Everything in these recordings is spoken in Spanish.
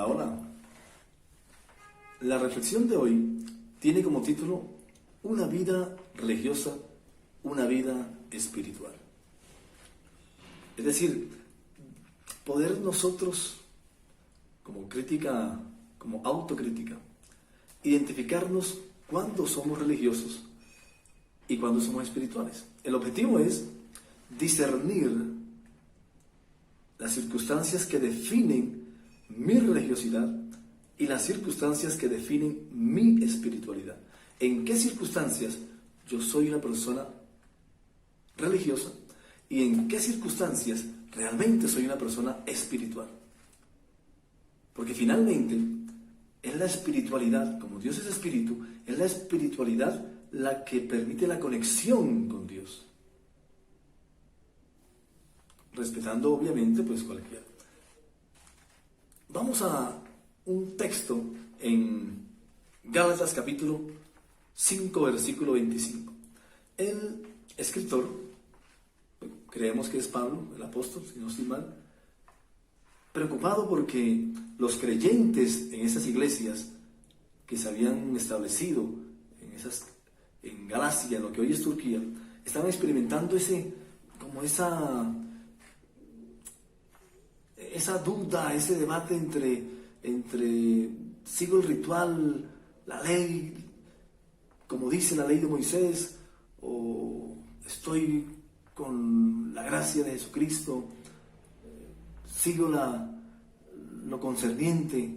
Hola, hola. La reflexión de hoy tiene como título Una vida religiosa, una vida espiritual. Es decir, poder nosotros, como crítica, como autocrítica, identificarnos cuándo somos religiosos y cuándo somos espirituales. El objetivo es discernir las circunstancias que definen mi religiosidad y las circunstancias que definen mi espiritualidad. ¿En qué circunstancias yo soy una persona religiosa y en qué circunstancias realmente soy una persona espiritual? Porque finalmente es la espiritualidad, como Dios es espíritu, es la espiritualidad la que permite la conexión con Dios. Respetando obviamente pues cualquiera. Vamos a un texto en Gálatas capítulo 5 versículo 25. El escritor, creemos que es Pablo, el apóstol, si no estoy mal, preocupado porque los creyentes en esas iglesias que se habían establecido en Galacia, en lo que hoy es Turquía, estaban experimentando esa duda, ese debate entre sigo el ritual, la ley, como dice la ley de Moisés, o estoy con la gracia de Jesucristo, sigo lo concerniente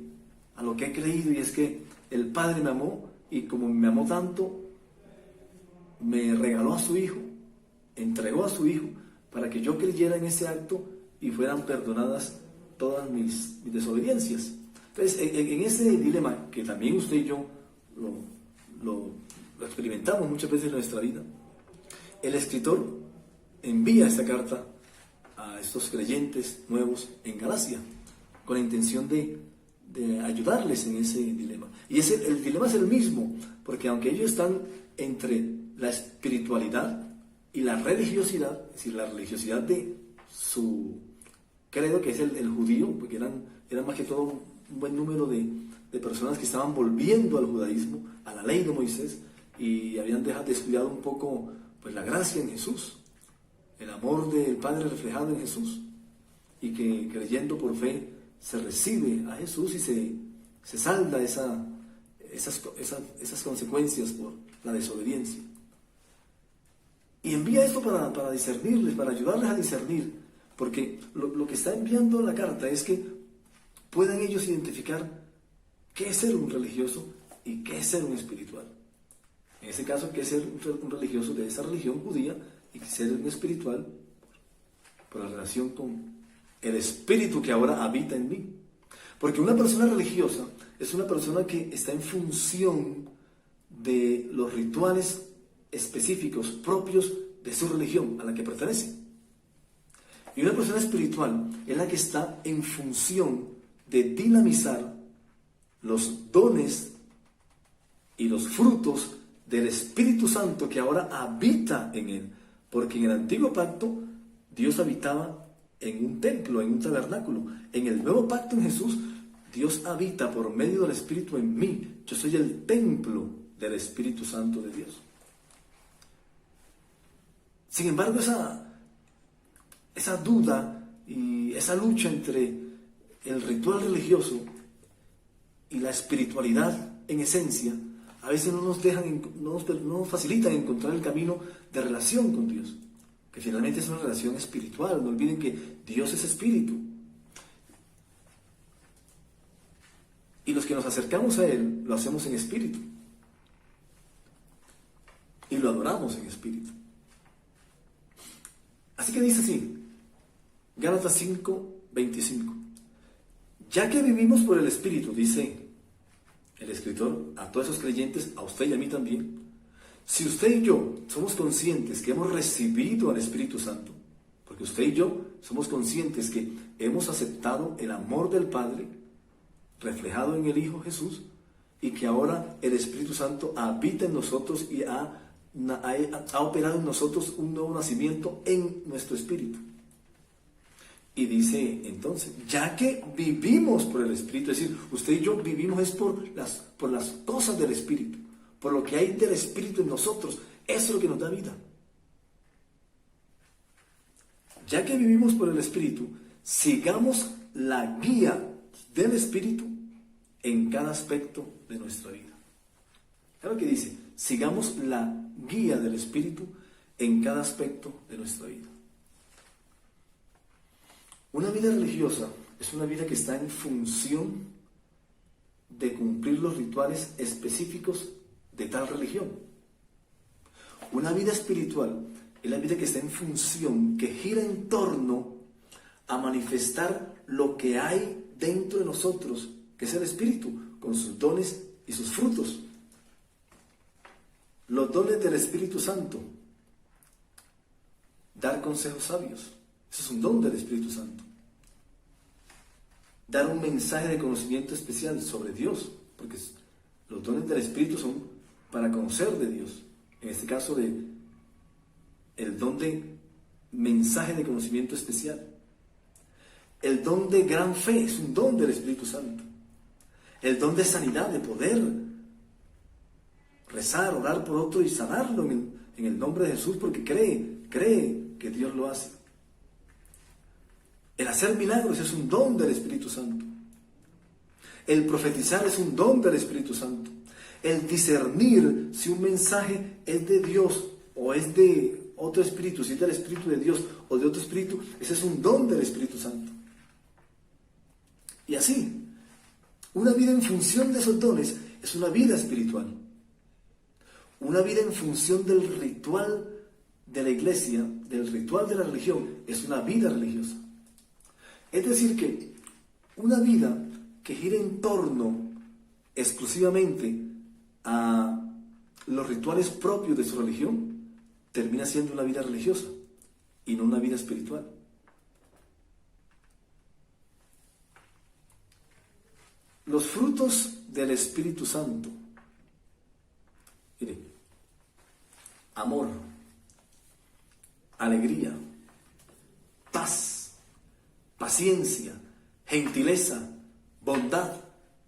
a lo que he creído, y es que el Padre me amó, y como me amó tanto, me regaló a su Hijo, entregó a su Hijo, para que yo creyera en ese acto y fueran perdonadas todas mis desobediencias. Entonces, en ese dilema, que también usted y yo lo experimentamos muchas veces en nuestra vida, el escritor envía esta carta a estos creyentes nuevos en Galacia, con la intención de ayudarles en ese dilema. Y el dilema es el mismo, porque aunque ellos están entre la espiritualidad y la religiosidad, es decir, la religiosidad de su credo, que es el judío, porque eran más que todo un buen número de personas que estaban volviendo al judaísmo, a la ley de Moisés, y habían descuidado un poco pues la gracia en Jesús, el amor del Padre reflejado en Jesús, y que creyendo por fe se recibe a Jesús y se salda esas consecuencias por la desobediencia. Y envía esto para discernirles, para ayudarles a discernir, porque lo que está enviando la carta es que puedan ellos identificar qué es ser un religioso y qué es ser un espiritual. En ese caso, qué es ser un religioso de esa religión judía y ser un espiritual por la relación con el espíritu que ahora habita en mí. Porque una persona religiosa es una persona que está en función de los rituales específicos propios de su religión a la que pertenece. Y una persona espiritual es la que está en función de dinamizar los dones y los frutos del Espíritu Santo que ahora habita en él. Porque en el antiguo pacto Dios habitaba en un templo, en un tabernáculo. En el nuevo pacto en Jesús, Dios habita por medio del Espíritu en mí. Yo soy el templo del Espíritu Santo de Dios. Sin embargo, esa duda y esa lucha entre el ritual religioso y la espiritualidad en esencia, a veces no nos facilitan encontrar el camino de relación con Dios, que finalmente es una relación espiritual. No olviden que Dios es espíritu. Y los que nos acercamos a Él, lo hacemos en espíritu. Y lo adoramos en espíritu. Así que dice así, Gálatas 5, 25. Ya que vivimos por el Espíritu, dice el escritor a todos esos creyentes, a usted y a mí también, si usted y yo somos conscientes que hemos recibido al Espíritu Santo, porque usted y yo somos conscientes que hemos aceptado el amor del Padre reflejado en el Hijo Jesús, y que ahora el Espíritu Santo habita en nosotros y ha operado en nosotros un nuevo nacimiento en nuestro espíritu. Y dice entonces, ya que vivimos por el Espíritu, es decir, usted y yo vivimos es por las cosas del Espíritu, por lo que hay del Espíritu en nosotros, eso es lo que nos da vida. Ya que vivimos por el Espíritu, sigamos la guía del Espíritu en cada aspecto de nuestra vida. Es lo que dice, sigamos la guía del Espíritu en cada aspecto de nuestra vida. Una vida religiosa es una vida que está en función de cumplir los rituales específicos de tal religión. Una vida espiritual es la vida que está en función, que gira en torno a manifestar lo que hay dentro de nosotros, que es el Espíritu, con sus dones y sus frutos. Los dones del Espíritu Santo. Dar consejos sabios. Eso es un don del Espíritu Santo. Dar un mensaje de conocimiento especial sobre Dios, porque los dones del Espíritu son para conocer de Dios. En este caso, el don de mensaje de conocimiento especial. El don de gran fe es un don del Espíritu Santo. El don de sanidad, de poder rezar, orar por otro y sanarlo en el nombre de Jesús, porque cree que Dios lo hace. El hacer milagros es un don del Espíritu Santo. El profetizar es un don del Espíritu Santo. El discernir si un mensaje es de Dios o es de otro espíritu, si es del Espíritu de Dios o de otro espíritu, ese es un don del Espíritu Santo. Y así, una vida en función de esos dones es una vida espiritual. Una vida en función del ritual de la iglesia, del ritual de la religión, es una vida religiosa. Es decir que una vida que gira en torno exclusivamente a los rituales propios de su religión, termina siendo una vida religiosa y no una vida espiritual. Los frutos del Espíritu Santo. Mire, amor, alegría, paz, paciencia, gentileza, bondad,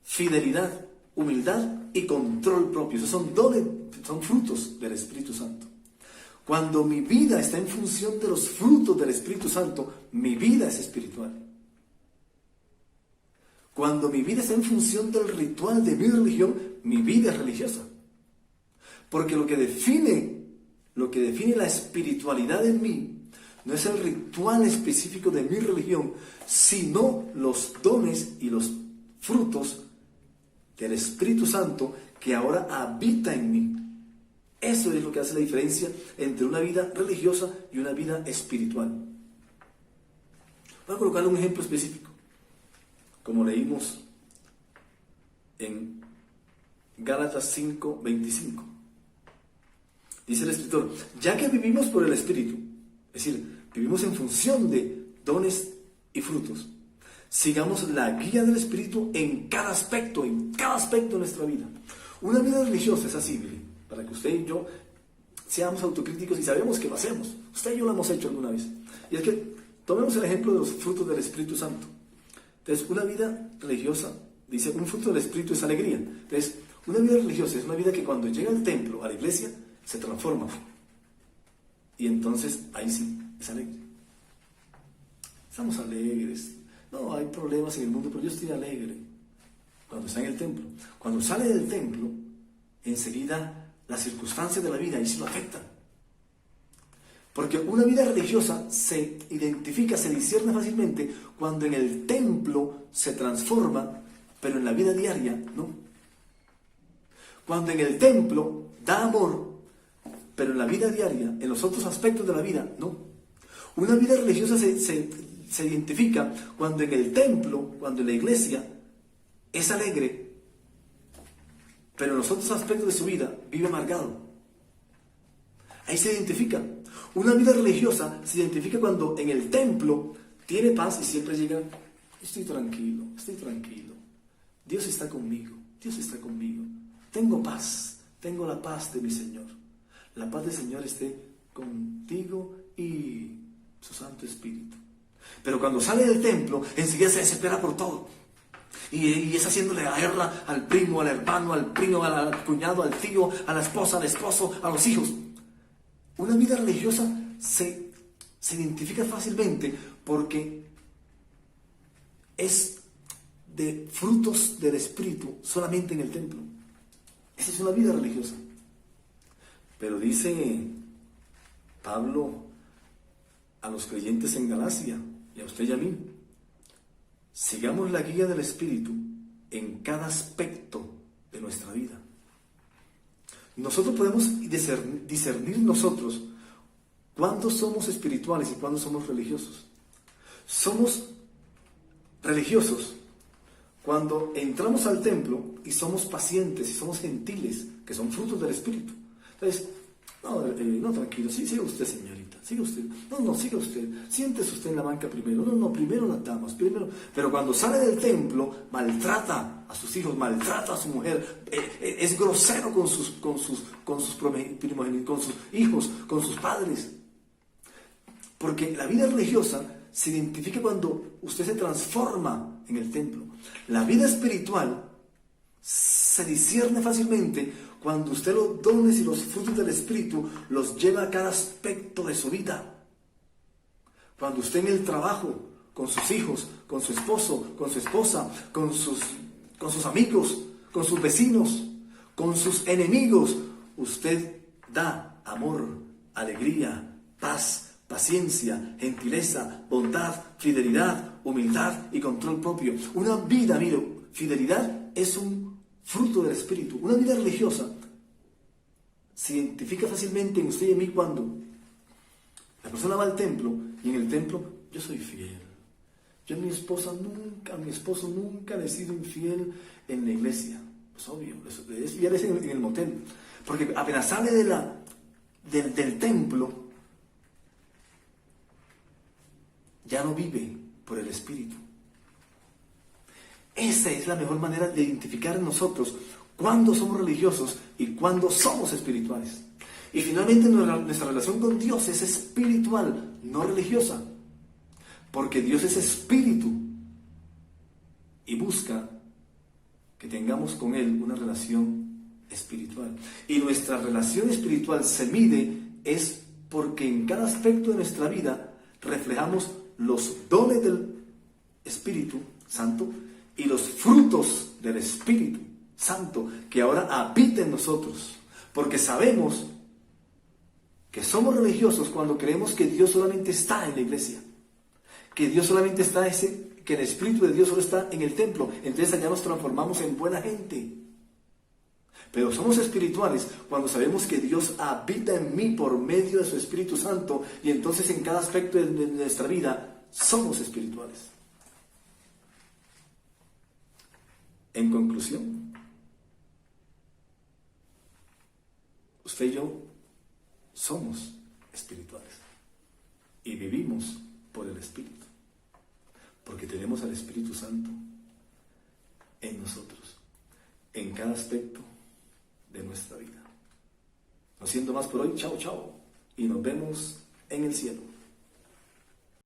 fidelidad, humildad y control propio. Esos son dones, son frutos del Espíritu Santo. Cuando mi vida está en función de los frutos del Espíritu Santo, mi vida es espiritual. Cuando mi vida está en función del ritual de mi religión, mi vida es religiosa. Porque lo que define la espiritualidad en mí no es el ritual específico de mi religión, sino los dones y los frutos del Espíritu Santo que ahora habita en mí. Eso es lo que hace la diferencia entre una vida religiosa y una vida espiritual. Voy a colocarle un ejemplo específico, como leímos en Gálatas 5:25. Dice el escritor, ya que vivimos por el Espíritu, es decir, vivimos en función de dones y frutos, sigamos la guía del Espíritu en cada aspecto de nuestra vida. Una vida religiosa es así, para que usted y yo seamos autocríticos y sabemos que lo hacemos. Usted y yo lo hemos hecho alguna vez. Y es que tomemos el ejemplo de los frutos del Espíritu Santo. Entonces, una vida religiosa, dice, un fruto del Espíritu es alegría. Entonces, una vida religiosa es una vida que cuando llega al templo, a la iglesia, se transforma. Y entonces, ahí sí, es alegre. Estamos alegres. No, hay problemas en el mundo, pero yo estoy alegre. Cuando está en el templo. Cuando sale del templo, enseguida las circunstancias de la vida ahí sí lo afectan. Porque una vida religiosa se identifica, se discierne fácilmente cuando en el templo se transforma, pero en la vida diaria no. Cuando en el templo da amor, pero en la vida diaria, en los otros aspectos de la vida, no. Una vida religiosa se identifica cuando en el templo, cuando en la iglesia, es alegre, pero en los otros aspectos de su vida vive amargado. Ahí se identifica. Una vida religiosa se identifica cuando en el templo tiene paz y siempre llega, estoy tranquilo. Dios está conmigo. Tengo paz, tengo la paz de mi Señor. La paz del Señor esté contigo y su Santo Espíritu. Pero cuando sale del templo, enseguida se desespera por todo. Y es haciéndole la guerra al primo, al hermano, al primo, al cuñado, al tío, a la esposa, al esposo, a los hijos. Una vida religiosa se identifica fácilmente porque es de frutos del Espíritu solamente en el templo. Esa es una vida religiosa. Pero dice Pablo a los creyentes en Galacia y a usted y a mí: sigamos la guía del Espíritu en cada aspecto de nuestra vida. Nosotros podemos discernir nosotros cuándo somos espirituales y cuándo somos religiosos. Somos religiosos cuando entramos al templo y somos pacientes y somos gentiles, que son frutos del Espíritu. Entonces, no, tranquilo, siga usted, señorita, siga usted. No, siga usted, siéntese usted en la banca primero. No, primero las damas, primero. Pero cuando sale del templo, maltrata a sus hijos, maltrata a su mujer, es grosero con sus primogénitos, con sus hijos, con sus padres. Porque la vida religiosa se identifica cuando usted se transforma en el templo. La vida espiritual se discierne fácilmente cuando usted los dones y los frutos del Espíritu los lleva a cada aspecto de su vida. Cuando usted en el trabajo, con sus hijos, con su esposo, con su esposa, con sus amigos, con sus vecinos, con sus enemigos, usted da amor, alegría, paz, paciencia, gentileza, bondad, fidelidad, humildad y control propio. Una vida, fidelidad es un fruto del Espíritu. Una vida religiosa se identifica fácilmente en usted y en mí cuando la persona va al templo y en el templo yo soy fiel. Yo a mi esposo nunca le he sido infiel en la iglesia. Es obvio, es fiel en el motel. Porque apenas sale del templo, ya no vive por el Espíritu. Esa es la mejor manera de identificar en nosotros cuándo somos religiosos y cuándo somos espirituales. Y finalmente nuestra relación con Dios es espiritual, no religiosa. Porque Dios es espíritu y busca que tengamos con Él una relación espiritual. Y nuestra relación espiritual se mide es porque en cada aspecto de nuestra vida reflejamos los dones del Espíritu Santo y los frutos del Espíritu Santo que ahora habita en nosotros. Porque sabemos que somos religiosos cuando creemos que Dios solamente está en la iglesia, que Dios solamente está que el Espíritu de Dios solo está en el templo. Entonces allá nos transformamos en buena gente. Pero somos espirituales cuando sabemos que Dios habita en mí por medio de su Espíritu Santo, y entonces en cada aspecto de nuestra vida somos espirituales. En conclusión, usted y yo somos espirituales y vivimos por el Espíritu, porque tenemos al Espíritu Santo en nosotros, en cada aspecto de nuestra vida. No siendo más por hoy, chao, y nos vemos en el cielo.